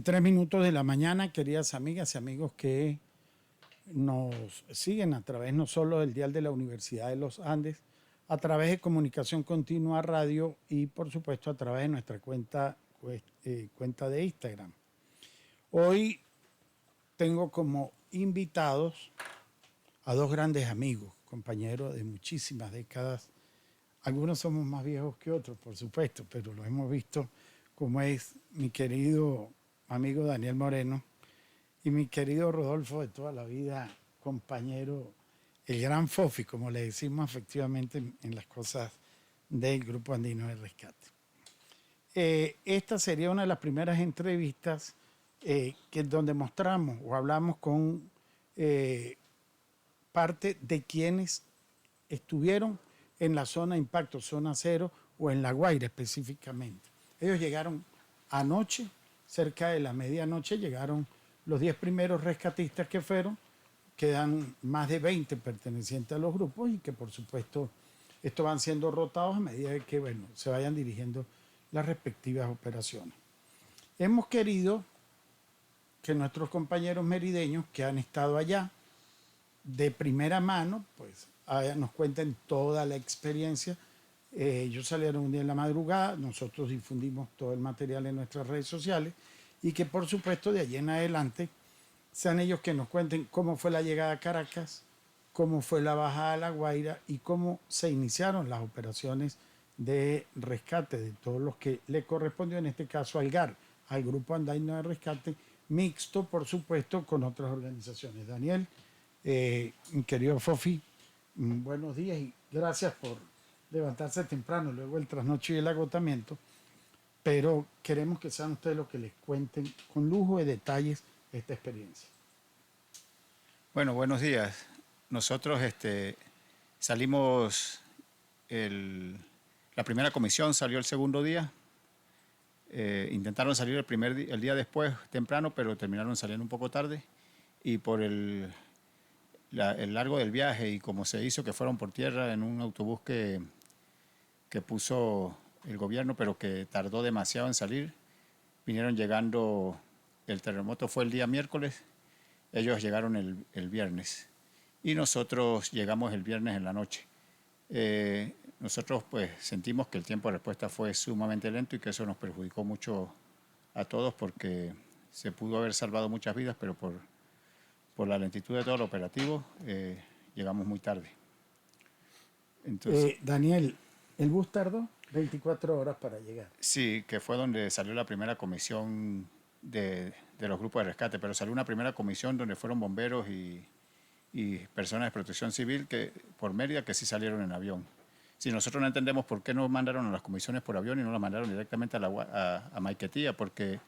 8:23 de la mañana, queridas amigas y amigos que nos siguen a través no solo del dial de la Universidad de los Andes, a través de Comunicación Continua Radio y por supuesto a través de nuestra cuenta de Instagram. Hoy tengo como invitados a dos grandes amigos, compañeros de muchísimas décadas. Algunos somos más viejos que otros, por supuesto, pero lo hemos visto, como es mi querido amigo Daniel Moreno y mi querido Rodolfo de toda la vida, compañero, el gran Fofi, como le decimos efectivamente en las cosas del Grupo Andino de Rescate. Esta sería una de las primeras entrevistas donde mostramos o hablamos con parte de quienes estuvieron en la zona de impacto, zona cero, o en La Guaira específicamente. Ellos llegaron anoche, cerca de la medianoche, llegaron los 10 primeros rescatistas que fueron, quedan más de 20 pertenecientes a los grupos y que por supuesto estos van siendo rotados a medida de que se vayan dirigiendo las respectivas operaciones. Hemos querido que nuestros compañeros merideños que han estado allá de primera mano, pues nos cuenten toda la experiencia. Ellos salieron un día en la madrugada, nosotros difundimos todo el material en nuestras redes sociales y que por supuesto de allí en adelante sean ellos que nos cuenten cómo fue la llegada a Caracas, cómo fue la bajada a La Guaira y cómo se iniciaron las operaciones de rescate de todos los que le correspondió, en este caso al GAR, al Grupo Andino de Rescate, mixto por supuesto con otras organizaciones. Daniel, mi querido Fofi, buenos días y gracias por levantarse temprano luego del trasnocho y el agotamiento, pero queremos que sean ustedes los que les cuenten con lujo de detalles esta experiencia. Bueno, buenos días. Nosotros salimos, la primera comisión salió el segundo día. Intentaron salir el día después temprano, pero terminaron saliendo un poco tarde. Y por el largo del viaje y como se hizo que fueron por tierra en un autobús que puso el gobierno, pero que tardó demasiado en salir, vinieron llegando, el terremoto fue el día miércoles, ellos llegaron el viernes y nosotros llegamos el viernes en la noche. Nosotros pues sentimos que el tiempo de respuesta fue sumamente lento y que eso nos perjudicó mucho a todos porque se pudo haber salvado muchas vidas, pero por la lentitud de todo el operativo llegamos muy tarde. Entonces, Daniel, ¿el bus tardó 24 horas para llegar? Sí, que fue donde salió la primera comisión de los grupos de rescate, pero salió una primera comisión donde fueron bomberos y personas de protección civil que por Mérida que sí salieron en avión. Si nosotros no entendemos por qué no mandaron a las comisiones por avión y no las mandaron directamente a Maiquetía, porque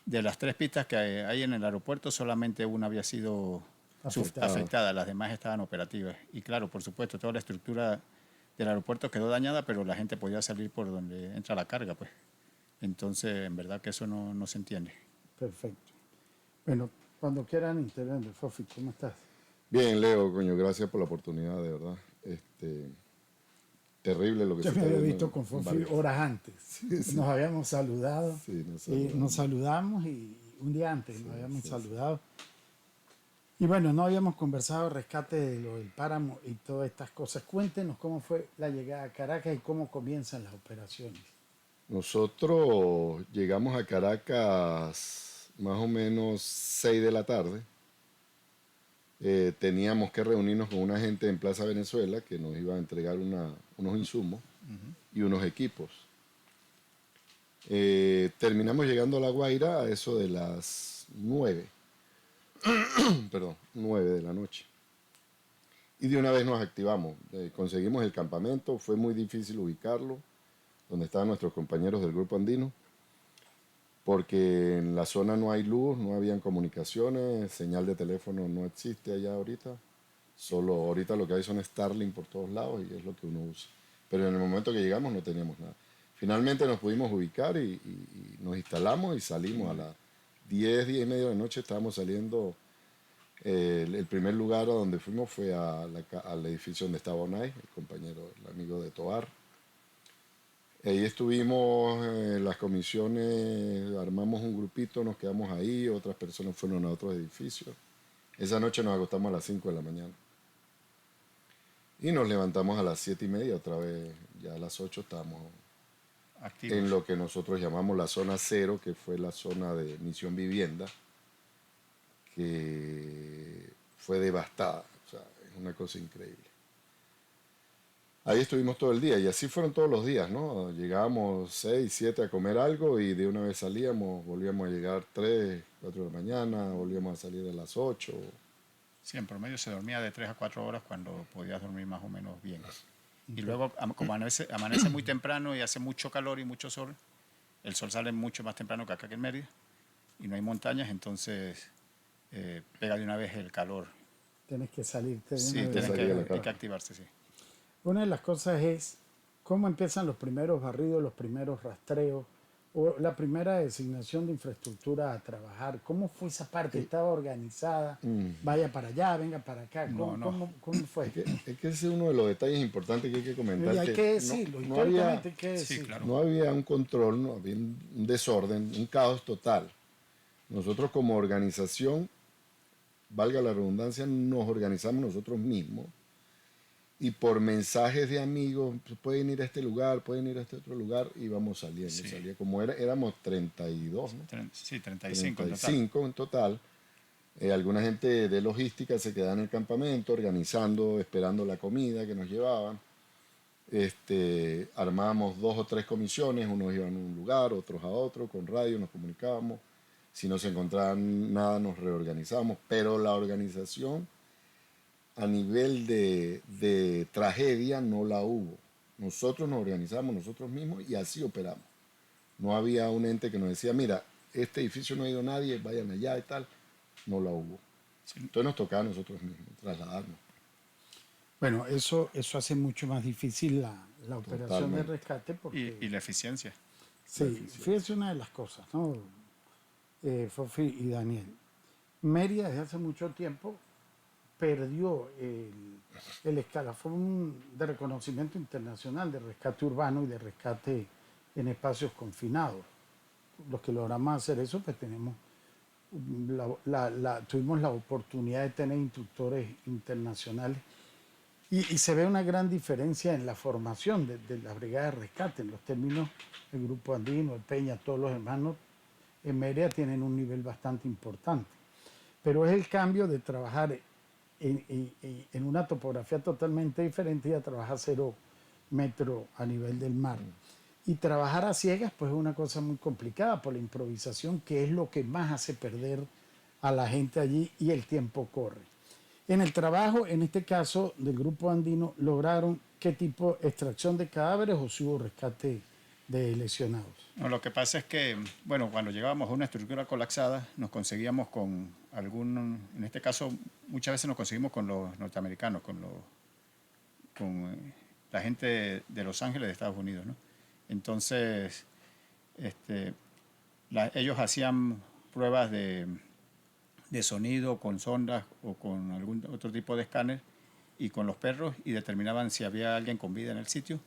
de las 3 pistas que hay en el aeropuerto solamente una había sido afectada, las demás estaban operativas. Y claro, por supuesto, toda la estructura del aeropuerto quedó dañada, pero la gente podía salir por donde entra la carga, pues. Entonces, en verdad que eso no se entiende. Perfecto. Bueno, cuando quieran intervenir, Fofi, ¿cómo estás? Bien, Leo, coño, gracias por la oportunidad, de verdad. Terrible lo que Yo se me está había viendo visto con Fofi varios. horas antes. Sí. Nos habíamos saludado. Sí, nos saludamos y un día antes nos habíamos saludado. Sí. Y bueno, no habíamos conversado de rescate de lo del páramo y todas estas cosas. Cuéntenos cómo fue la llegada a Caracas y cómo comienzan las operaciones. Nosotros llegamos a Caracas más o menos 6 de la tarde. Teníamos que reunirnos con una gente en Plaza Venezuela que nos iba a entregar unos insumos y unos equipos. Terminamos llegando a La Guaira a eso de las 9. Perdón, 9 de la noche. Y de una vez nos activamos. Conseguimos el campamento, fue muy difícil ubicarlo, donde estaban nuestros compañeros del Grupo Andino, porque en la zona no hay luz, no habían comunicaciones, señal de teléfono no existe allá ahorita. Solo ahorita lo que hay son Starlink por todos lados y es lo que uno usa. Pero en el momento que llegamos no teníamos nada. Finalmente nos pudimos ubicar y nos instalamos y salimos a las 10 y media de la noche. Estábamos saliendo. El primer lugar a donde fuimos fue al edificio donde estaba Onay, el compañero, el amigo de Tobar. Ahí estuvimos, las comisiones, armamos un grupito, nos quedamos ahí, otras personas fueron a otros edificios. Esa noche nos acostamos a las 5 de la mañana. Y nos levantamos a las 7:30 otra vez, ya a las 8 estábamos Activos. en lo que nosotros llamamos la zona cero, que fue la zona de Misión Vivienda, que fue devastada. O sea, es una cosa increíble. Ahí estuvimos todo el día y así fueron todos los días, ¿no? Llegábamos 6, 7 a comer algo y de una vez salíamos, volvíamos a llegar 3, 4 de la mañana, volvíamos a salir a las 8. Sí, en promedio se dormía de 3 a 4 horas cuando podías dormir más o menos bien. Y luego, como amanece muy temprano y hace mucho calor y mucho sol, el sol sale mucho más temprano que acá que en Mérida, y no hay montañas, entonces pega de una vez el calor. Tienes que salirte de Sí, una vez. hay que activarse, sí. Una de las cosas es cómo empiezan los primeros barridos, los primeros rastreos, o la primera designación de infraestructura a trabajar. ¿Cómo fue esa parte? ¿Estaba organizada? Vaya para allá, venga para acá. ¿Cómo, No. cómo fue? Es que ese es uno de los detalles importantes que hay que comentar. Y hay que no- decirlo, no históricamente había- hay que Sí, decirlo. claro. No había un control, no había un desorden, un caos total. Nosotros como organización, valga la redundancia, nos organizamos nosotros mismos y por mensajes de amigos, pues, pueden ir a este lugar, pueden ir a este otro lugar y vamos saliendo. Sí. Salía como éramos 32, ¿no? Sí, 35 en total. 35 en total. Alguna gente de logística se quedaba en el campamento organizando, esperando la comida que nos llevaban. Armábamos 2 o 3 comisiones, unos iban a un lugar, otros a otro, con radio nos comunicábamos. Si no se encontraban nada, nos reorganizábamos, pero la organización a nivel de tragedia no la hubo. Nosotros nos organizamos nosotros mismos y así operamos. No había un ente que nos decía, mira, este edificio no ha ido nadie, vayan allá y tal. No la hubo. Sí. Entonces nos tocaba a nosotros mismos trasladarnos. Bueno, eso hace mucho más difícil la operación de Totalmente. rescate porque... Y la eficiencia. Sí, fíjese una de las cosas, ¿no? Fofi y Daniel. Mérida desde hace mucho tiempo perdió el escalafón de reconocimiento internacional de rescate urbano y de rescate en espacios confinados. Los que logramos hacer eso, pues tenemos tuvimos la oportunidad de tener instructores internacionales y se ve una gran diferencia en la formación de la brigada de rescate, en los términos del Grupo Andino, el Peña, todos los hermanos en Mérida tienen un nivel bastante importante. Pero es el cambio de trabajar en una topografía totalmente diferente y a trabajar 0 metros a nivel del mar. Y trabajar a ciegas pues es una cosa muy complicada por la improvisación, que es lo que más hace perder a la gente allí y el tiempo corre. En el trabajo, en este caso del Grupo Andino, lograron qué tipo de extracción de cadáveres o si hubo rescate de lesionados. No, lo que pasa es que, bueno, cuando llegábamos a una estructura colapsada, nos conseguíamos con en este caso, muchas veces nos conseguimos con los norteamericanos, con la gente de Los Ángeles, de Estados Unidos, ¿no? Entonces, ellos hacían pruebas de sonido con sondas o con algún otro tipo de escáner y con los perros y determinaban si había alguien con vida en el sitio.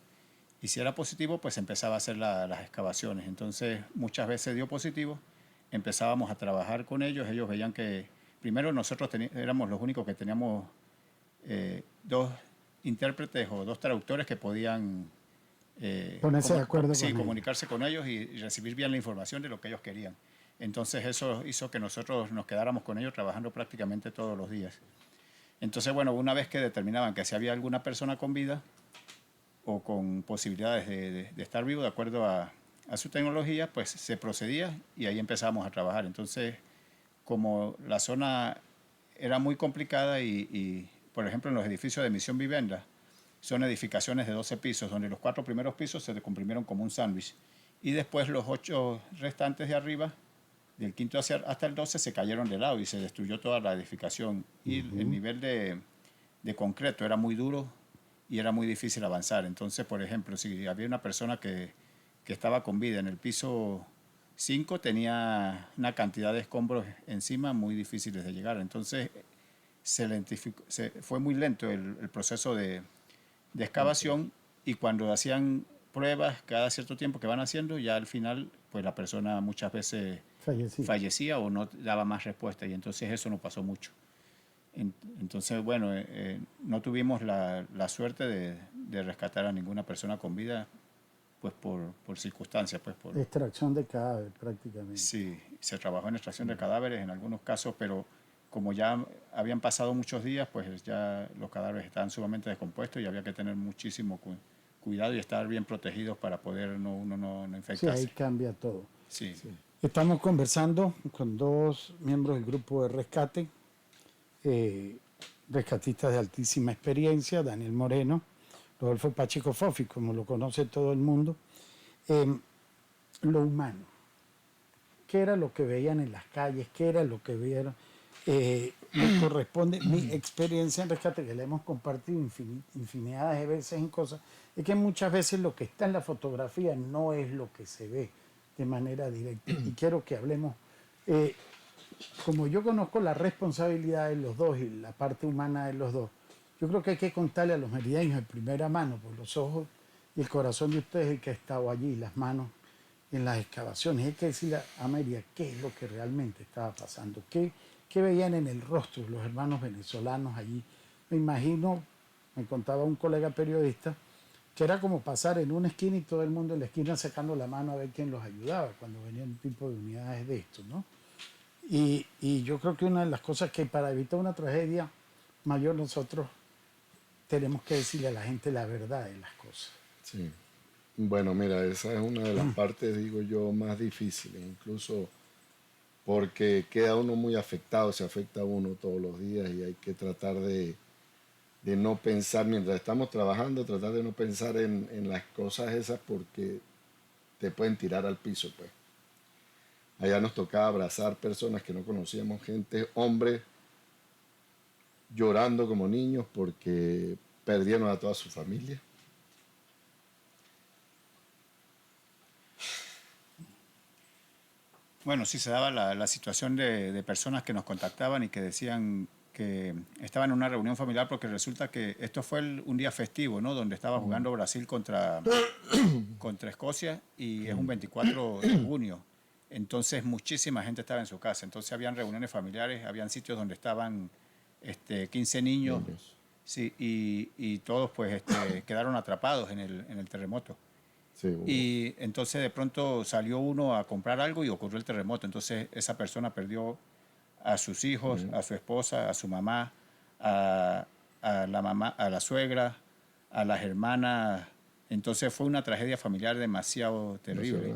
Y si era positivo, pues empezaba a hacer las excavaciones. Entonces, muchas veces dio positivo, empezábamos a trabajar con ellos. Ellos veían que, primero, nosotros éramos los únicos que teníamos 2 intérpretes o 2 traductores que podían Ponerse de acuerdo sí, con comunicarse con ellos y recibir bien la información de lo que ellos querían. Entonces, eso hizo que nosotros nos quedáramos con ellos trabajando prácticamente todos los días. Entonces, bueno, una vez que determinaban que si había alguna persona con vida o con posibilidades de estar vivo de acuerdo a su tecnología, pues se procedía y ahí empezábamos a trabajar. Entonces, como la zona era muy complicada y por ejemplo, en los edificios de Misión Vivienda, son edificaciones de 12 pisos, donde los 4 primeros pisos se comprimieron como un sándwich. Y después los 8 restantes de arriba, del quinto hasta el 12, se cayeron de lado y se destruyó toda la edificación. Y el nivel de concreto era muy duro y era muy difícil avanzar. Entonces, por ejemplo, si había una persona que estaba con vida en el piso 5, tenía una cantidad de escombros encima muy difíciles de llegar. Entonces, fue muy lento el proceso de excavación y cuando hacían pruebas cada cierto tiempo que van haciendo, ya al final pues la persona muchas veces fallecía o no daba más respuesta y entonces eso nos pasó mucho. Entonces, bueno, no tuvimos la suerte de rescatar a ninguna persona con vida, pues por circunstancias, pues por... Extracción de cadáver prácticamente. Sí, se trabajó en extracción de cadáveres en algunos casos, pero como ya habían pasado muchos días, pues ya los cadáveres estaban sumamente descompuestos y había que tener muchísimo cuidado y estar bien protegidos para poder uno no infectarse. Sí, ahí cambia todo. Sí. Estamos conversando con dos miembros del grupo de rescate, rescatistas de altísima experiencia, Daniel Moreno, Rodolfo Pacheco Fofi, como lo conoce todo el mundo. Lo humano. ¿Qué era lo que veían en las calles? ¿Qué era lo que vieron? Me corresponde mi experiencia en rescate, que la hemos compartido infinidad de veces en cosas, es que muchas veces lo que está en la fotografía no es lo que se ve de manera directa. Y quiero que hablemos, como yo conozco la responsabilidad de los dos y la parte humana de los dos, yo creo que hay que contarle a los merideños de primera mano, por los ojos y el corazón de ustedes, el que ha estado allí, las manos en las excavaciones. Hay que decirle a Mérida qué es lo que realmente estaba pasando, qué veían en el rostro los hermanos venezolanos allí. Me imagino, me contaba un colega periodista, que era como pasar en una esquina y todo el mundo en la esquina sacando la mano a ver quién los ayudaba cuando venían un tipo de unidades de estos, ¿no? Y yo creo que una de las cosas que para evitar una tragedia mayor nosotros tenemos que decirle a la gente la verdad de las cosas. Sí. Bueno, mira, esa es una de las partes, digo yo, más difíciles, incluso porque queda uno muy afectado, se afecta a uno todos los días y hay que tratar de no pensar, mientras estamos trabajando, tratar de no pensar en las cosas esas porque te pueden tirar al piso, pues. Allá nos tocaba abrazar personas que no conocíamos, gente, hombres, llorando como niños porque perdieron a toda su familia. Bueno, sí se daba la situación de personas que nos contactaban y que decían que estaban en una reunión familiar porque resulta que esto fue un día festivo, ¿no? Donde estaba jugando Brasil contra Escocia y es un 24 de junio. Entonces muchísima gente estaba en su casa. Entonces habían reuniones familiares, habían sitios donde estaban 15 niños. Sí, y todos pues quedaron atrapados en el terremoto. Sí, Y entonces de pronto salió uno a comprar algo y ocurrió el terremoto. Entonces esa persona perdió a sus hijos, a su esposa, a su mamá, a la mamá, a la suegra, a las hermanas. Entonces fue una tragedia familiar demasiado terrible.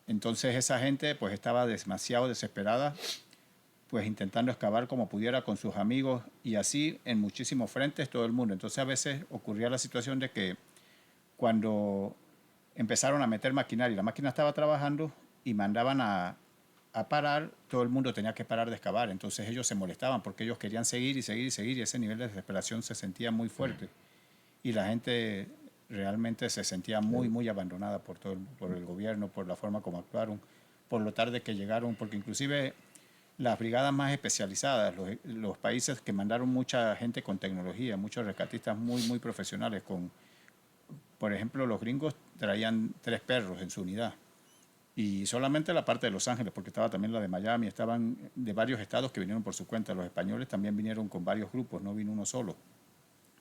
Entonces esa gente pues estaba demasiado desesperada, pues intentando excavar como pudiera con sus amigos y así en muchísimos frentes todo el mundo. Entonces a veces ocurría la situación de que cuando empezaron a meter maquinaria, la máquina estaba trabajando y mandaban a parar, todo el mundo tenía que parar de excavar. Entonces ellos se molestaban porque ellos querían seguir y seguir y seguir y ese nivel de desesperación se sentía muy fuerte. Y la gente realmente se sentía muy abandonada por el gobierno, por la forma como actuaron, por lo tarde que llegaron, porque inclusive las brigadas más especializadas, los países que mandaron mucha gente con tecnología, muchos rescatistas muy profesionales, por ejemplo, los gringos traían 3 perros en su unidad y solamente la parte de Los Ángeles, porque estaba también la de Miami, estaban de varios estados que vinieron por su cuenta. Los españoles también vinieron con varios grupos, no vino uno solo,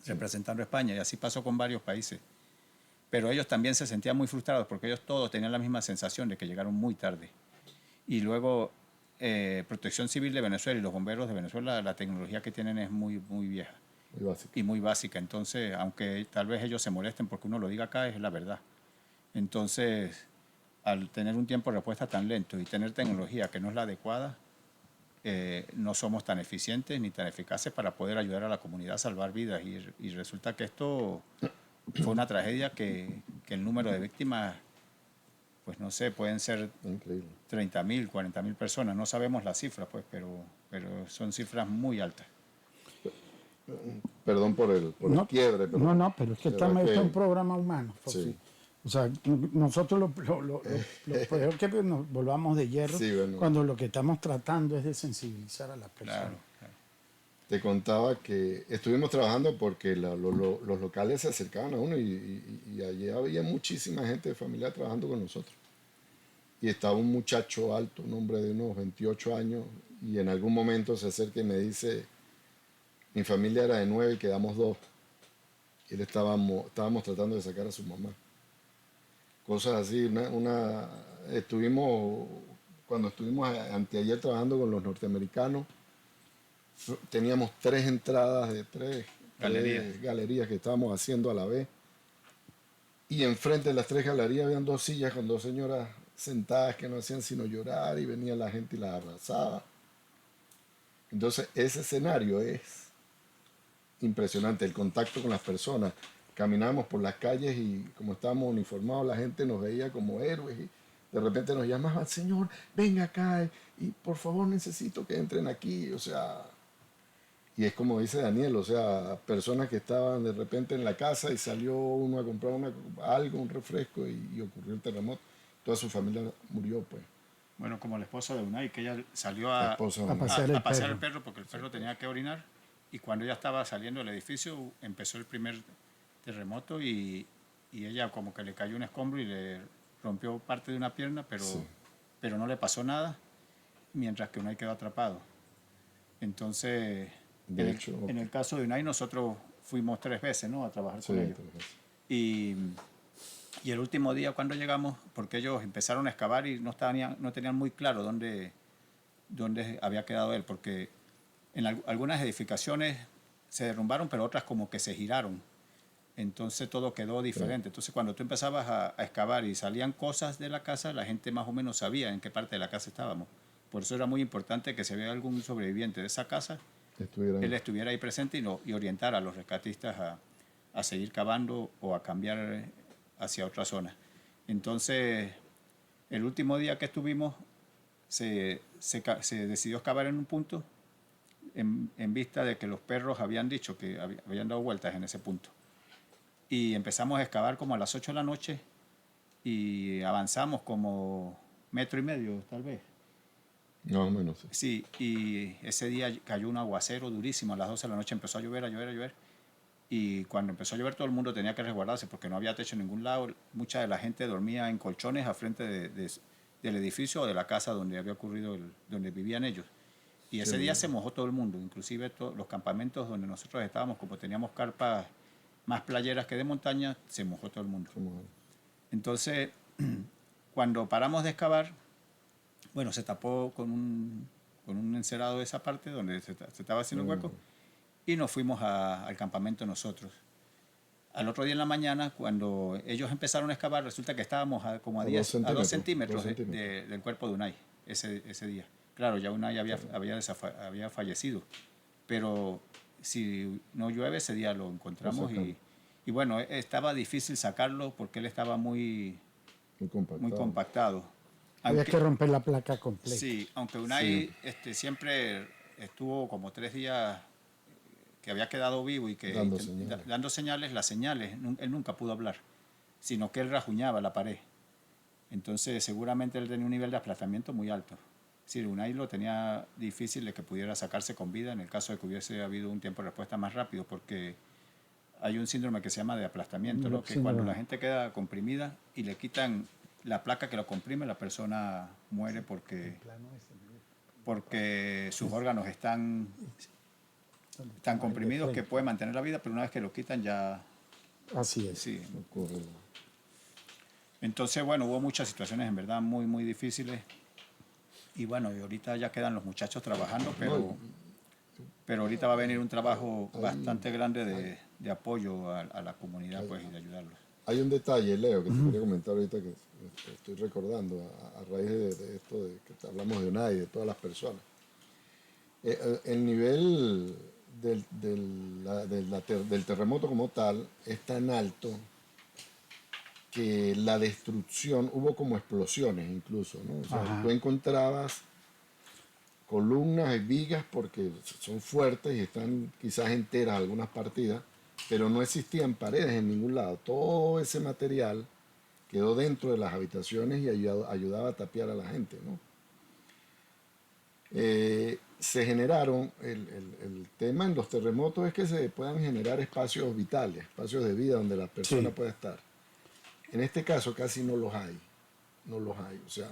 representando a España, y así pasó con varios países. Pero ellos también se sentían muy frustrados porque ellos todos tenían la misma sensación de que llegaron muy tarde. Y luego Protección Civil de Venezuela y los bomberos de Venezuela, la tecnología que tienen es muy vieja. Muy básica. Y muy básica. Entonces, aunque tal vez ellos se molesten porque uno lo diga acá, es la verdad. Entonces, al tener un tiempo de respuesta tan lento y tener tecnología que no es la adecuada, no somos tan eficientes ni tan eficaces para poder ayudar a la comunidad a salvar vidas. Y resulta que esto fue una tragedia que el número de víctimas, pues no sé, pueden ser 30.000, 40.000 personas. No sabemos las cifras, pues, pero son cifras muy altas. Perdón por el quiebre. Pero pero es que esto es un programa humano. Sí. O sea, nosotros lo peor que nos volvamos de hierro cuando lo que estamos tratando es de sensibilizar a las personas. Claro. te contaba que estuvimos trabajando porque los locales se acercaban a uno y allí había muchísima gente de familia trabajando con nosotros. Y estaba un muchacho alto, un hombre de unos 28 años, y en algún momento se acerca y me dice, mi familia era de 9 y quedamos 2. Y estábamos tratando de sacar a su mamá. Cosas así, estuvimos, cuando estuvimos anteayer trabajando con los norteamericanos, teníamos 3 entradas de tres galerías que estábamos haciendo a la vez. Y enfrente de las 3 galerías habían 2 sillas con 2 señoras sentadas que no hacían sino llorar y venía la gente y las abrazaba. Entonces ese escenario es impresionante, el contacto con las personas. Caminábamos por las calles y como estábamos uniformados, la gente nos veía como héroes y de repente nos llamaban, señor, venga acá y por favor necesito que entren aquí. O sea, y es como dice Daniel, o sea, personas que estaban de repente en la casa y salió uno a comprar algo, un refresco y ocurrió el terremoto. Toda su familia murió, pues. Bueno, como la esposa de Unai, que ella salió La esposa de A Unai. pasear el a pasear el perro. perro porque el perro tenía que orinar. Y cuando ella estaba saliendo del edificio, empezó el primer terremoto y ella como que le cayó un escombro y le rompió parte de una pierna, Sí, pero no le pasó nada, mientras que Unai quedó atrapado. Entonces, de hecho, en el caso de Unai, nosotros fuimos 3 veces, ¿no?, a trabajar sí, con ellos. entonces, Y, y el último día cuando llegamos, porque ellos empezaron a excavar y no tenían muy claro dónde había quedado él, porque en algunas edificaciones se derrumbaron, pero otras como que se giraron. Entonces todo quedó diferente. Entonces cuando tú empezabas a excavar y salían cosas de la casa, la gente más o menos sabía en qué parte de la casa estábamos. Por eso era muy importante que si había algún sobreviviente de esa casa, él estuvieran. estuviera ahí presente y orientara a los rescatistas a seguir cavando o a cambiar hacia otra zona. Entonces, el último día que estuvimos, se decidió excavar en un punto en vista de que los perros habían dicho que habían dado vueltas en ese punto. Y empezamos a excavar como a las 8 de la noche y avanzamos como 1,5 metros tal vez. Más o menos, sí. Sí, y ese día cayó un aguacero durísimo, a las 12 de la noche empezó a llover, a llover, a llover. Y cuando empezó a llover todo el mundo tenía que resguardarse porque no había techo en ningún lado. Mucha de la gente dormía en colchones al frente del edificio o de la casa donde había ocurrido, donde vivían ellos. Y ese día se mojó todo el mundo, inclusive los campamentos donde nosotros estábamos, como teníamos carpas más playeras que de montaña, se mojó todo el mundo. Entonces, cuando paramos de excavar, bueno, se tapó con un encerado de esa parte donde se estaba haciendo el hueco y nos fuimos al campamento nosotros. Al otro día en la mañana, cuando ellos empezaron a excavar, resulta que estábamos como a 2 centímetros del cuerpo de Unai ese día. Claro, ya Unai había fallecido, pero si no llueve ese día lo encontramos y bueno, estaba difícil sacarlo porque él estaba muy compactado. Había que romper la placa completa. Sí, aunque Unai siempre estuvo como 3 días que había quedado vivo y que dando señales, él nunca pudo hablar, sino que él rajuñaba la pared. Entonces seguramente él tenía un nivel de aplastamiento muy alto. Sí, Unai lo tenía difícil de que pudiera sacarse con vida en el caso de que hubiese habido un tiempo de respuesta más rápido, porque hay un síndrome que se llama de aplastamiento, ¿no? Que cuando la gente queda comprimida y le quitan la placa que lo comprime, la persona muere porque sus órganos están tan comprimidos que puede mantener la vida, pero una vez que lo quitan ya... Así es. Sí. Entonces, bueno, hubo muchas situaciones en verdad muy, muy difíciles. Y bueno, y ahorita ya quedan los muchachos trabajando, pero ahorita va a venir un trabajo bastante grande de apoyo a la comunidad, pues, y de ayudarlos. Hay un detalle, Leo, que te quería comentar ahorita que estoy recordando a raíz de esto de que hablamos de Unai y de todas las personas. El nivel del terremoto como tal es tan alto que la destrucción, hubo como explosiones incluso, ¿no? O sea, tú encontrabas columnas y vigas porque son fuertes y están quizás enteras algunas partidas, pero no existían paredes en ningún lado. Todo ese material quedó dentro de las habitaciones y ayudaba a tapiar a la gente, ¿no? se generaron, el tema en los terremotos es que se puedan generar espacios vitales, espacios de vida donde la persona Sí. pueda estar. En este caso casi no los hay, no los hay, o sea,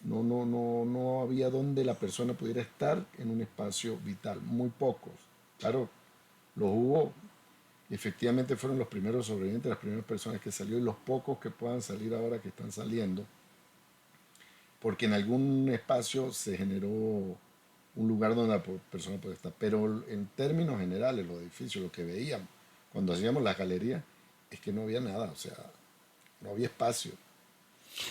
no había donde la persona pudiera estar en un espacio vital, muy pocos. Claro, los hubo, y efectivamente fueron los primeros sobrevivientes, las primeras personas que salió y los pocos que puedan salir ahora que están saliendo, porque en algún espacio se generó un lugar donde la persona puede estar. Pero en términos generales, los edificios, lo que veíamos cuando hacíamos la galería, es que no había nada, o sea, no había espacio.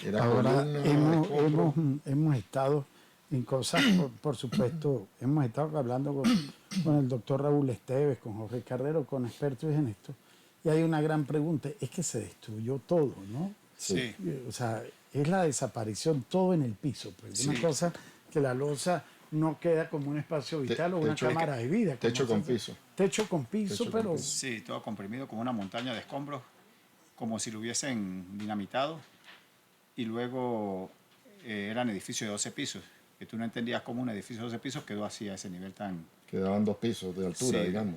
Era Ahora columna, hemos, escombro. hemos estado en cosas, por supuesto, hemos estado hablando con el doctor Raúl Esteves, con Jorge Carrero, con expertos en esto, y hay una gran pregunta, es que se destruyó todo, ¿no? Sí, O sea, es la desaparición todo en el piso, pues. Sí. Una cosa que la losa no queda como un espacio vital o una techo- cámara de vida. techo como con se hace. piso. Techo con piso, Techo con pero piso. sí, todo comprimido como una montaña de escombros, como si lo hubiesen dinamitado. Y luego eran edificios de 12 pisos, que tú no entendías cómo un edificio de 12 pisos quedó así a ese nivel tan... Quedaban 2 pisos de altura, Sí. digamos.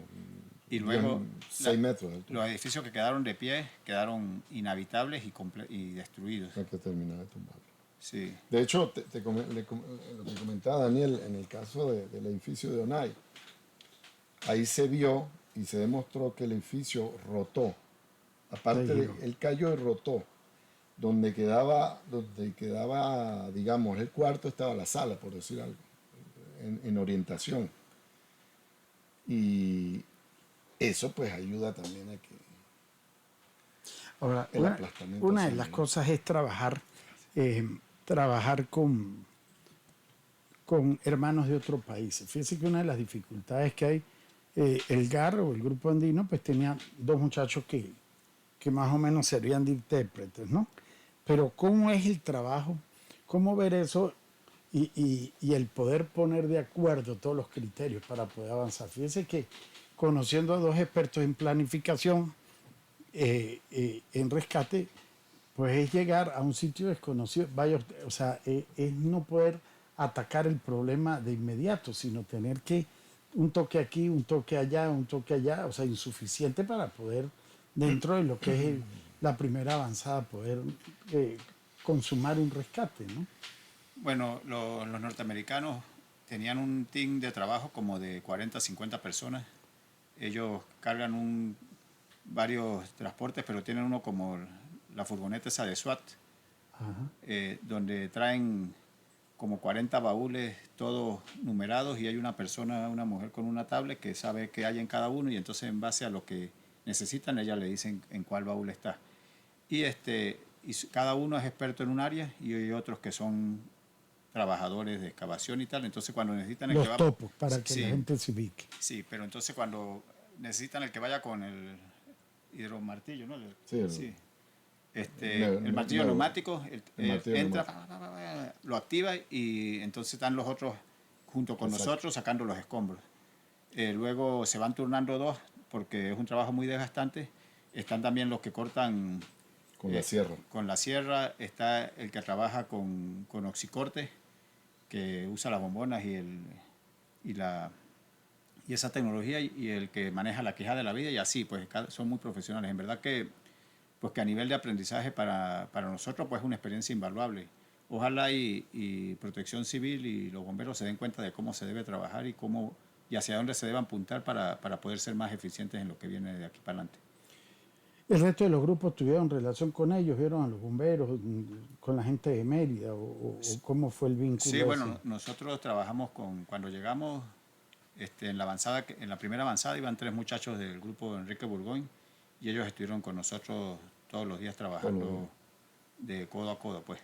Y luego 6 metros de altura. los edificios que quedaron de pie quedaron inhabitables y destruidos. Hay que terminar de tumbarlo. Sí, De hecho, lo que comentaba Daniel, en el caso del edificio de Onay, ahí se vio y se demostró que el edificio rotó. Aparte, Se giró. él cayó y rotó. Donde quedaba, digamos, el cuarto estaba la sala, por decir algo, en orientación. Y eso pues ayuda también a que ahora, el aplastamiento una de sea las menor. cosas es trabajar con hermanos de otros países. Fíjense que una de las dificultades que hay, el GAR o el Grupo Andino, pues tenía dos muchachos que más o menos servían de intérpretes, ¿no? Pero ¿cómo es el trabajo? ¿Cómo ver eso y el poder poner de acuerdo todos los criterios para poder avanzar? Fíjense que conociendo a dos expertos en planificación, en rescate, pues es llegar a un sitio desconocido, o sea, es no poder atacar el problema de inmediato, sino tener que un toque aquí, un toque allá, un toque allá, o sea, insuficiente para poder, dentro de lo que es la primera avanzada, poder consumar un rescate, ¿no? bueno, los norteamericanos tenían un team de trabajo como de 40, 50 personas. Ellos cargan varios transportes, pero tienen uno como la furgoneta esa de SWAT, Ajá. donde traen como 40 baúles, todos numerados, y hay una persona, una mujer con una tablet que sabe qué hay en cada uno, y entonces en base a lo que necesitan, ella le dicen en cuál baúl está. Y cada uno es experto en un área, y hay otros que son trabajadores de excavación y tal. Entonces cuando necesitan el Los que va... topos, para que Sí, la gente se ubique. sí, pero entonces cuando necesitan el que vaya con el hidromartillo, ¿no? Sí, Sí. Ne- El ne- martillo ne- neumático, el martillo entra, neumático. lo activa, y entonces están los otros junto con Exacto. nosotros sacando los escombros. Luego se van turnando dos porque es un trabajo muy desgastante. Están también los que cortan Con la sierra. con la sierra, está el que trabaja con oxicorte, que usa las bombonas y esa tecnología, y el que maneja la queja de la vida, y así, pues son muy profesionales. En verdad que, pues, que a nivel de aprendizaje para nosotros, pues es una experiencia invaluable. Ojalá y Protección Civil y los bomberos se den cuenta de cómo se debe trabajar y hacia dónde se debe apuntar para poder ser más eficientes en lo que viene de aquí para adelante. El resto de los grupos tuvieron relación con ellos, vieron a los bomberos, con la gente de Mérida, o cómo fue el vínculo. Sí, ese. bueno, nosotros trabajamos cuando llegamos, en la primera avanzada iban 3 muchachos del grupo de Enrique Burgoyne, y ellos estuvieron con nosotros todos los días trabajando de codo a codo, pues.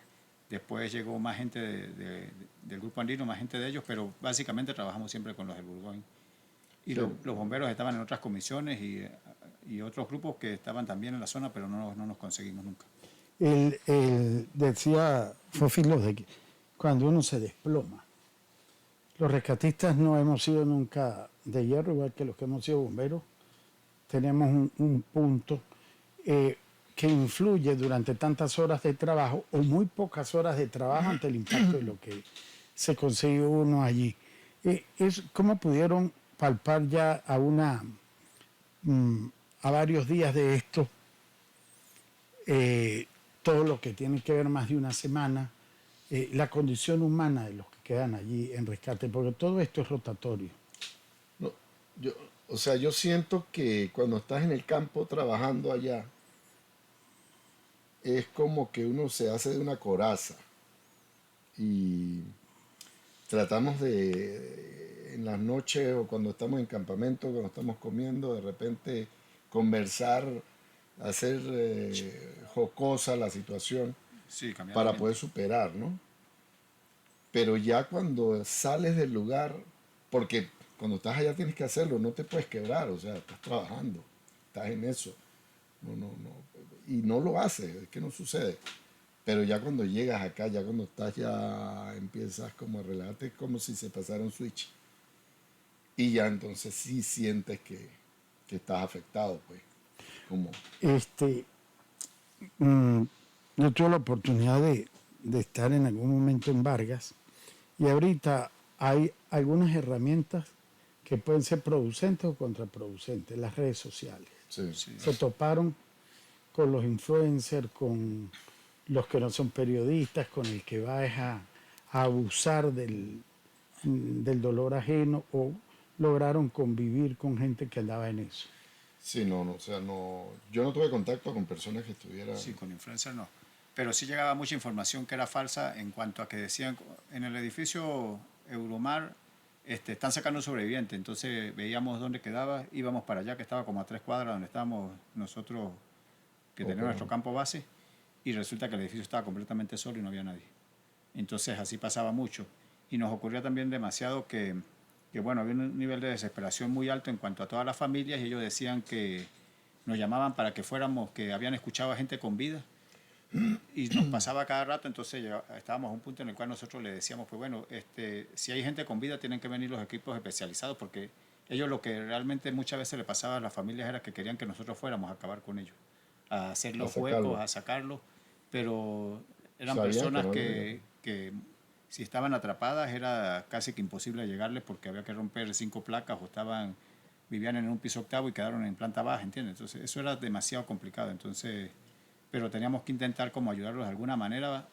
Después llegó más gente del grupo andino, más gente de ellos, pero básicamente trabajamos siempre con los del Burgoyne. Y Sí. los bomberos estaban en otras comisiones y otros grupos que estaban también en la zona, pero no nos conseguimos nunca. Decía Fofilo de que cuando uno se desploma, los rescatistas no hemos sido nunca de hierro, igual que los que hemos sido bomberos, tenemos un punto que influye durante tantas horas de trabajo o muy pocas horas de trabajo ante el impacto de lo que se consigue uno allí. ¿Cómo pudieron palpar ya a varios días de esto todo lo que tiene que ver más de una semana, la condición humana de los que quedan allí en rescate? Porque todo esto es rotatorio. No, o sea, yo siento que cuando estás en el campo trabajando allá, es como que uno se hace de una coraza y tratamos en las noches o cuando estamos en campamento, cuando estamos comiendo, de repente conversar, hacer jocosa la situación Sí, cambiar el para ambiente. poder superar, ¿no? Pero ya cuando sales del lugar, porque cuando estás allá tienes que hacerlo, no te puedes quebrar, o sea, estás trabajando, estás en eso, y no lo haces, es que no sucede. Pero ya cuando llegas acá, ya cuando estás, ya empiezas como a relajarte, es como si se pasara un switch. Y ya entonces sí sientes que estás afectado, pues. Como, Este, mm, yo tuve la oportunidad de estar en algún momento en Vargas y ahorita hay algunas herramientas que pueden ser producentes o contraproducentes, las redes sociales. sí, Sí. Se toparon con los influencers, con los que no son periodistas, con el que va a abusar del dolor ajeno, o lograron convivir con gente que andaba en eso. sí, no, o sea, no, yo no tuve contacto con personas que estuvieran, Sí, con influencer no. Pero sí llegaba mucha información que era falsa en cuanto a que decían en el edificio Euromar están sacando sobrevivientes. Entonces veíamos dónde quedaba, íbamos para allá, que estaba como a 3 cuadras donde estábamos nosotros, que teníamos nuestro campo base, y resulta que el edificio estaba completamente solo y no había nadie. Entonces así pasaba mucho. Y nos ocurría también demasiado que bueno, había un nivel de desesperación muy alto en cuanto a todas las familias, y ellos decían que nos llamaban para que fuéramos, que habían escuchado a gente con vida, y nos pasaba cada rato. Entonces estábamos a un punto en el cual nosotros le decíamos, pues bueno, si hay gente con vida tienen que venir los equipos especializados, porque ellos, lo que realmente muchas veces le pasaba a las familias era que querían que nosotros fuéramos a acabar con ellos, a hacer a los huecos, sacarlo. a sacarlos, pero eran Sabían que personas no le iban. que si estaban atrapadas era casi que imposible llegarles, porque había que romper 5 placas, o vivían en un piso octavo y quedaron en planta baja, ¿entiendes? Entonces eso era demasiado complicado. Entonces, pero teníamos que intentar como ayudarlos de alguna manera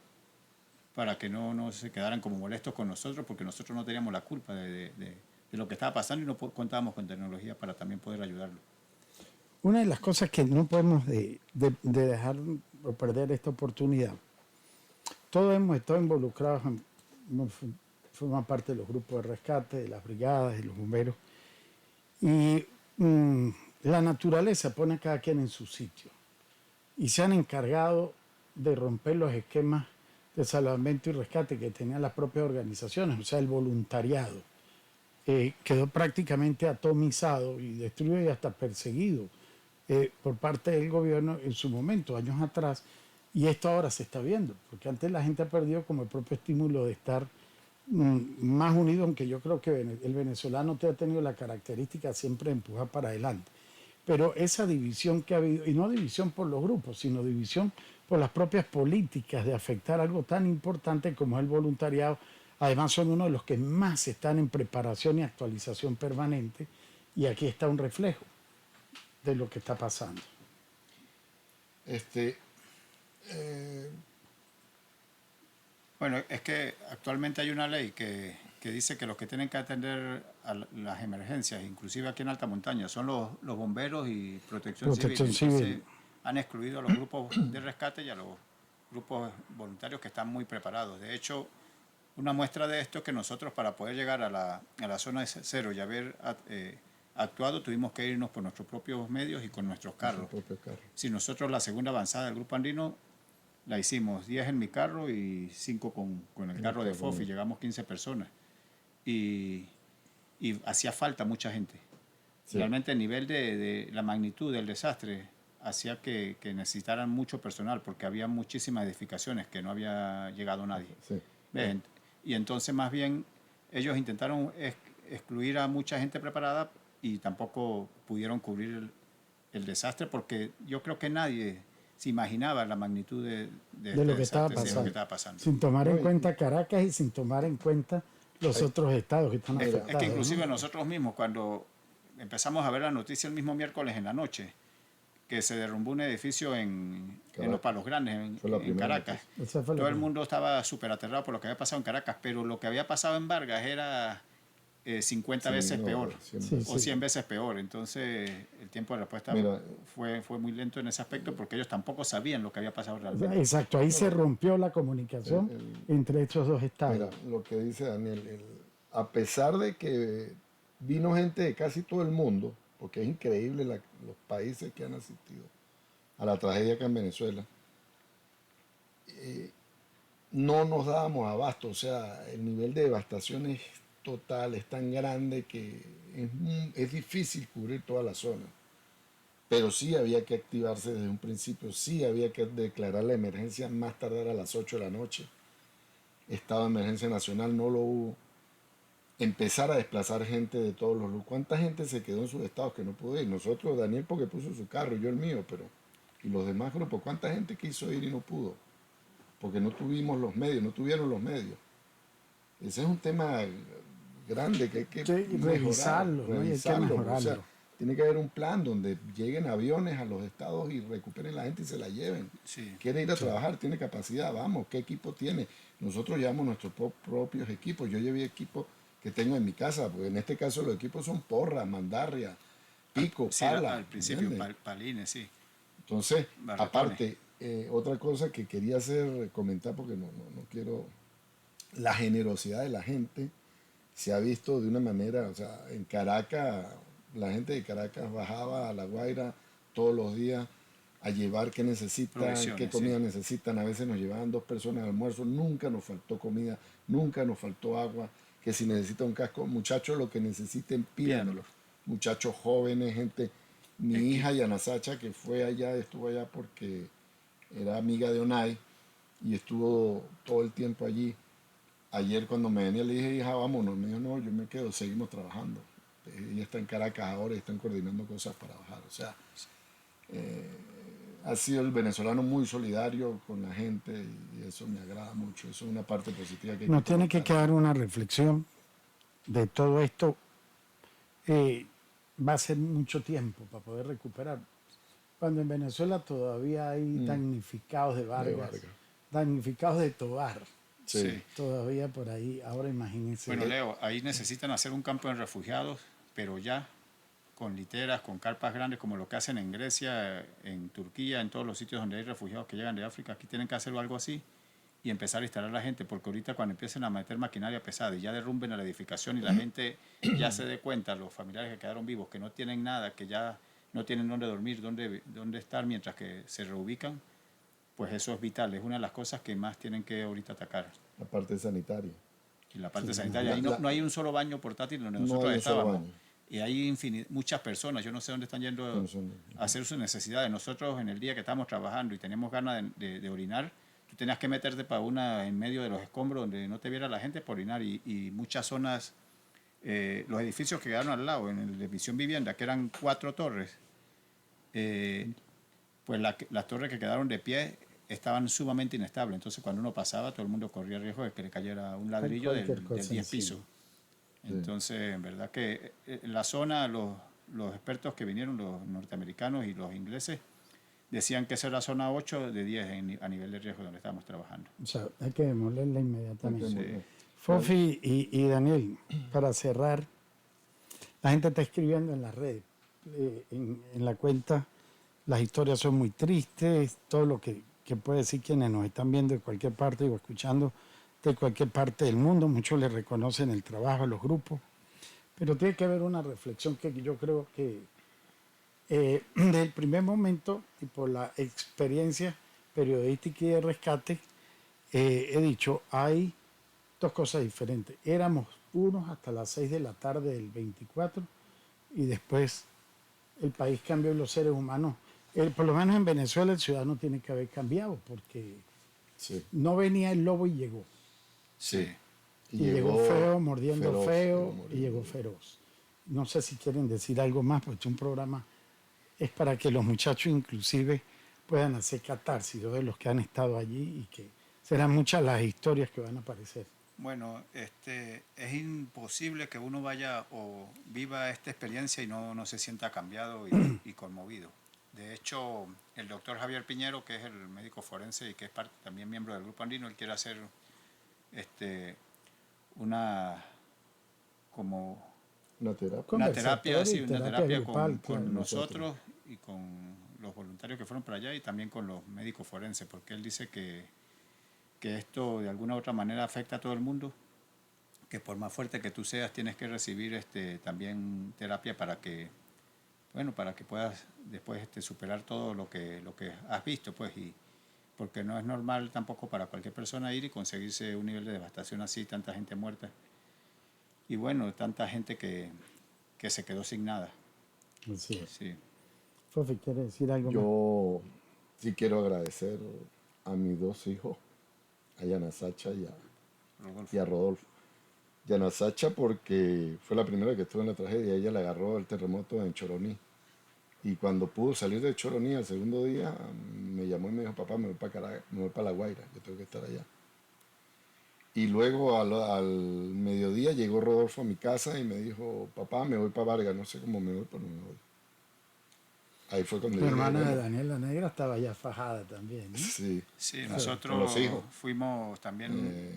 para que no se quedaran como molestos con nosotros, porque nosotros no teníamos la culpa de lo que estaba pasando, y no contábamos con tecnología para también poder ayudarlos. Una de las cosas que no podemos de dejar o perder esta oportunidad, todos hemos estado involucrados, forma parte de los grupos de rescate, de las brigadas, de los bomberos, y la naturaleza pone a cada quien en su sitio, y se han encargado de romper los esquemas de salvamento y rescate que tenían las propias organizaciones, o sea, el voluntariado. Quedó prácticamente atomizado y destruido y hasta perseguido por parte del gobierno en su momento, años atrás, y esto ahora se está viendo, porque antes la gente ha perdido como el propio estímulo de estar más unido, aunque yo creo que el venezolano te ha tenido la característica siempre de empujar para adelante. Pero esa división que ha habido, y no división por los grupos, sino división por las propias políticas de afectar algo tan importante como es el voluntariado. Además son uno de los que más están en preparación y actualización permanente, y aquí está un reflejo de lo que está pasando. Este, eh, Bueno, es que actualmente hay una ley que dice que los que tienen que atender a las emergencias, inclusive aquí en alta montaña, son los bomberos y protección civil. Protección Entonces civil. han excluido a los grupos de rescate y a los grupos voluntarios que están muy preparados. De hecho, una muestra de esto es que nosotros, para poder llegar a la zona cero y haber actuado, tuvimos que irnos por nuestros propios medios y con nuestros su carros. propio carro. Si nosotros la segunda avanzada del grupo andino la hicimos 10 en mi carro y 5 con el carro de FOF, y llegamos 15 personas. Y hacía falta mucha gente. Sí. Realmente el nivel de la magnitud del desastre hacía que necesitaran mucho personal, porque había muchísimas edificaciones que no había llegado nadie. Sí. ¿Ves? Y entonces más bien ellos intentaron excluir a mucha gente preparada, y tampoco pudieron cubrir el desastre, porque yo creo que nadie se imaginaba la magnitud de De este lo que estaba desastre, de lo que pasando. estaba pasando. Sin tomar No, en cuenta Caracas y sin tomar en cuenta los otros estados que están Es afectados. que inclusive ¿no? nosotros mismos, cuando empezamos a ver la noticia el mismo miércoles en la noche, que se derrumbó un edificio en los Palos Grandes, Fue la en primera Caracas. Esa fue la Todo el primera. mundo estaba súper aterrado por lo que había pasado en Caracas, pero lo que había pasado en Vargas era 50 Sí, veces no, peor, 100 Sí, o 100 veces peor. Entonces el tiempo de respuesta Mira, fue muy lento en ese aspecto porque ellos tampoco sabían lo que había pasado realmente. Exacto, ahí se rompió la comunicación entre estos dos estados. Mira, lo que dice Daniel, a pesar de que vino gente de casi todo el mundo, porque es increíble los países que han asistido a la tragedia acá en Venezuela, no nos dábamos abasto, o sea, el nivel de devastación es total, es tan grande que es difícil cubrir toda la zona. Pero sí había que activarse desde un principio, sí había que declarar la emergencia más tardar a las 8 de la noche. Estado de emergencia nacional no lo hubo. Empezar a desplazar gente de todos los lugares. ¿Cuánta gente se quedó en sus estados que no pudo ir? Nosotros, Daniel porque puso su carro, yo el mío, pero... Y los demás grupos, ¿cuánta gente quiso ir y no pudo? Porque no tuvimos los medios, no tuvieron los medios. Ese es un tema grande que hay que Sí, y mejorar, revisarlo, ¿no? Y hay que mejorarlo. O sea, tiene que haber un plan donde lleguen aviones a los estados y recuperen la gente y se la lleven. Sí. Quiere ir a trabajar, tiene capacidad, vamos, ¿qué equipo tiene? Nosotros llevamos nuestros propios equipos. Yo llevé equipos que tengo en mi casa, porque en este caso los equipos son porra, mandarria, pico, Sí, pala. al principio, ¿entiendes? palines, sí. Entonces, Barretones. aparte, otra cosa que quería comentar, porque no quiero, la generosidad de la gente se ha visto de una manera, o sea, en Caracas, la gente de Caracas bajaba a La Guaira todos los días a llevar qué necesitan, Provisiones, qué comida sí. necesitan. A veces nos llevaban 2 personas al almuerzo, nunca nos faltó comida, nunca nos faltó agua, que si necesita un casco, muchachos, lo que necesiten, pídanlo. Muchachos jóvenes, gente. Mi hija Yana Sacha, que fue allá, estuvo allá porque era amiga de Onay y estuvo todo el tiempo allí. Ayer cuando me venía le dije, hija, vámonos. Me dijo, no, yo me quedo, seguimos trabajando. Ella está en Caracas ahora y están coordinando cosas para bajar. O sea, ha sido el venezolano muy solidario con la gente y eso me agrada mucho. Eso es una parte positiva que hay Nos tiene que comentar. quedar una reflexión de todo esto. Va a ser mucho tiempo para poder recuperar. Cuando en Venezuela todavía hay damnificados de Vargas, damnificados de Tobar, Sí. todavía por ahí. Ahora imagínense. Bueno, Leo, ahí necesitan hacer un campo de refugiados, pero ya con literas, con carpas grandes, como lo que hacen en Grecia, en Turquía, en todos los sitios donde hay refugiados que llegan de África. Aquí tienen que hacer algo así y empezar a instalar a la gente, porque ahorita cuando empiecen a meter maquinaria pesada y ya derrumben a la edificación y la gente ya se dé cuenta, los familiares que quedaron vivos, que no tienen nada, que ya no tienen dónde dormir, dónde estar mientras que se reubican, pues eso es vital, es una de las cosas que más tienen que ahorita atacar. La parte sanitaria. Y la parte sanitaria, ahí no hay un solo baño portátil donde No nosotros hay un solo estábamos. baño. Y hay muchas personas, yo no sé dónde están yendo a hacer sus necesidades. Nosotros en el día que estábamos trabajando y teníamos ganas de orinar, tú tenías que meterte para una en medio de los escombros donde no te viera la gente por orinar. Y muchas zonas, los edificios que quedaron al lado, en la Visión Vivienda, que eran 4 torres, pues las torres que quedaron de pie estaban sumamente inestables. Entonces cuando uno pasaba, todo el mundo corría el riesgo de que le cayera un ladrillo del Cualquier cosa 10 encima. pisos. Entonces, en verdad que la zona, los expertos que vinieron, los norteamericanos y los ingleses, decían que esa era la zona 8 de 10 a nivel de riesgo donde estábamos trabajando. O sea, hay que demolerla inmediatamente. Hay que demoler. Fofi y Daniel, para cerrar, la gente está escribiendo en las redes, en la cuenta, las historias son muy tristes, todo lo que puede decir quienes nos están viendo de cualquier parte o escuchando de cualquier parte del mundo, muchos le reconocen el trabajo a los grupos, pero tiene que haber una reflexión que yo creo que desde el primer momento y por la experiencia periodística y de rescate, he dicho, hay dos cosas diferentes. Éramos unos hasta las 6 de la tarde del 24 y después el país cambió y los seres humanos, por lo menos en Venezuela el ciudadano tiene que haber cambiado porque Sí. no venía el lobo y llegó. Sí. Y llegó feo, mordiendo feroz, feo, llegó y mordiendo. llegó feroz. No sé si quieren decir algo más, porque un programa es para que los muchachos inclusive puedan hacer catarsis de los que han estado allí y que serán muchas las historias que van a aparecer. Bueno, es imposible que uno vaya o viva esta experiencia y no se sienta cambiado y conmovido. De hecho, el doctor Javier Piñero, que es el médico forense y que es también miembro del Grupo Andino, él quiere hacer una como Una terapia. una terapia, sí, Conversatorio y una terapia terapia grupal, con claro, nosotros y con los voluntarios que fueron para allá y también con los médicos forenses, porque él dice que esto de alguna u otra manera afecta a todo el mundo, que por más fuerte que tú seas tienes que recibir también terapia para que, bueno, para que puedas después superar todo lo que has visto, pues, y porque no es normal tampoco para cualquier persona ir y conseguirse un nivel de devastación así, tanta gente muerta y bueno, tanta gente que se quedó sin nada. Así es. Sí. Fofi, ¿quiere decir algo más? Yo sí quiero agradecer a mis dos hijos, a Yana Sacha Rodolfo. y a Rodolfo. Yana Sacha porque fue la primera que estuvo en la tragedia, ella le agarró el terremoto en Choroní. Y cuando pudo salir de Choroní al segundo día, me llamó y me dijo, papá, me voy para La Guaira, yo tengo que estar allá. Y luego al mediodía llegó Rodolfo a mi casa y me dijo, papá, me voy para Vargas, no sé cómo me voy, pero me voy. Ahí fue cuando La dije, hermana de bueno, Daniela Negra estaba ya fajada también, ¿no? sí, Sí, con nosotros los hijos, fuimos también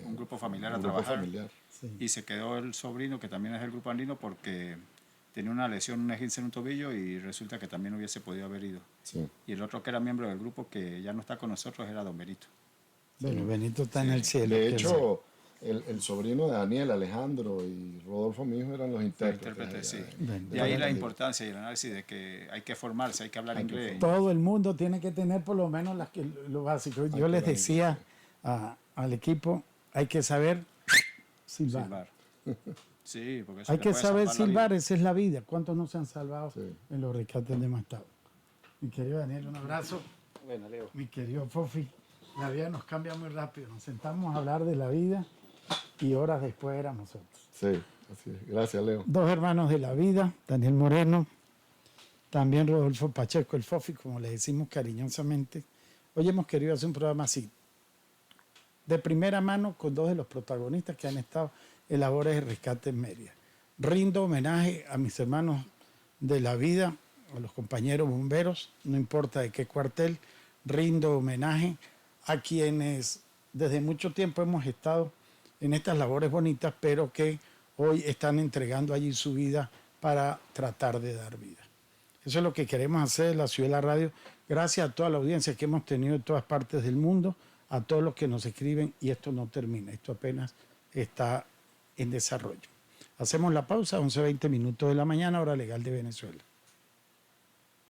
un grupo familiar a un grupo trabajar familiar. Sí. y se quedó el sobrino que también es del grupo andino porque tenía una lesión, un esguince en un tobillo y resulta que también hubiese podido haber ido. Sí, Y el otro que era miembro del grupo que ya no está con nosotros era don Benito. Bueno, Benito está en Sí. el cielo. de que hecho, el sobrino de Daniel, Alejandro y Rodolfo, mi hijo, eran los Los intérpretes. intérpretes, sí. allá Bueno, De ahí la Guaira. importancia y el análisis de que hay que formarse, hay que hablar Hay que inglés. todo el mundo tiene que tener por lo menos lo básico. Yo que les hablar decía al equipo, hay que saber silbar. Silbar. Sí, porque eso Hay te que puede saber salvar la silbar, vida. esa es la vida. ¿Cuántos no se han salvado Sí. en los rescates de Mastado? Mi querido Daniel, un abrazo. Bueno, Leo. Mi querido Fofi, la vida nos cambia muy rápido. Nos sentamos a hablar de la vida y horas después éramos nosotros. Sí, así es. Gracias, Leo. Dos hermanos de la vida, Daniel Moreno, también Rodolfo Pacheco, el Fofi, como le decimos cariñosamente. Hoy hemos querido hacer un programa así, de primera mano, con dos de los protagonistas que han estado en labores de rescate en Mérida. Rindo homenaje a mis hermanos de la vida, a los compañeros bomberos, no importa de qué cuartel, rindo homenaje a quienes desde mucho tiempo hemos estado en estas labores bonitas, pero que hoy están entregando allí su vida para tratar de dar vida. Eso es lo que queremos hacer en la Ciudad de la Radio. Gracias a toda la audiencia que hemos tenido en todas partes del mundo, a todos los que nos escriben, y esto no termina, esto apenas está en desarrollo. Hacemos la pausa, 11:20 minutos de la mañana, hora legal de Venezuela.